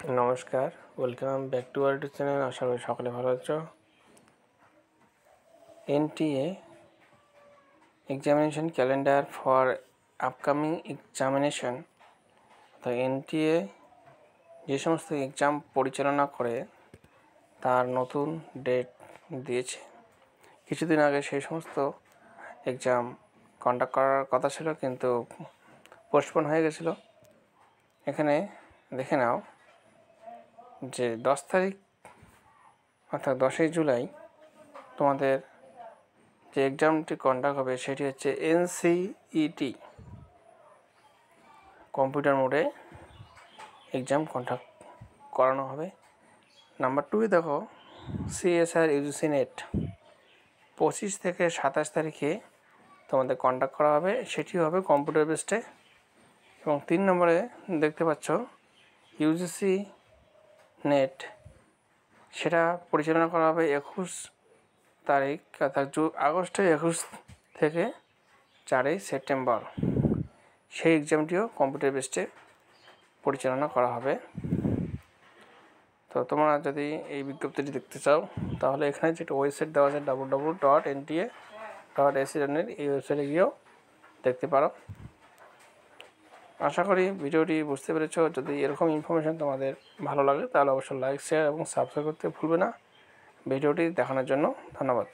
নমস্কার, welcome back to our YouTube channel. আশা করি সকলে ভালো আছো। NTA examination calendar for upcoming examination. তো এনটিএ যে সমস্ত এক্সাম পরিচালনা করে তার নতুন ডেট দিয়েছে। কিছুদিন আগে সেই সমস্ত এক্সাম কন্ডাক্ট করার কথা ছিল, কিন্তু পোস্টপোন হয়ে গেছিলো। এখানে দেখে নাও যে 10 তারিখ অর্থাৎ 10ই জুলাই তোমাদের যে এক্সামটি কন্ডাক্ট হবে সেটি হচ্ছে এনসিইটি কম্পিউটার মোডে এক্সাম কন্ডাক্ট করানো হবে। নাম্বার 2 দেখো, সিএসআর ইউজিসি নেট 25 থেকে 27 তারিখে তোমাদের কন্ডাক্ট করা হবে, সেটি হবে কম্পিউটার বেসডে। এবং 3 নম্বরে দেখতে পাচ্ছ ইউজিসি নেট, সেটা পরিচালনা করা হবে 21 তারিখ অর্থাৎ আগস্টের 21 থেকে 4 সেপ্টেম্বর। সেই এক্সামটিও কম্পিউটার বেসডে পরিচালনা করা হবে। তো তোমরা যদি এই বিজ্ঞপ্তিটি দেখতে চাও তাহলে এখানে যেটা ওয়েবসাইট দেওয়া আছে www.nta.ac.in, এই ওয়েবসাইটে গিয়েও দেখতে পারো। আশা করি ভিডিওটি বুঝতে পেরেছ। যদি এরকম ইনফরমেশান তোমাদের ভালো লাগে তাহলে অবশ্যই লাইক, শেয়ার এবং সাবস্ক্রাইব করতে ভুলবে না। ভিডিওটি দেখানোর জন্য ধন্যবাদ।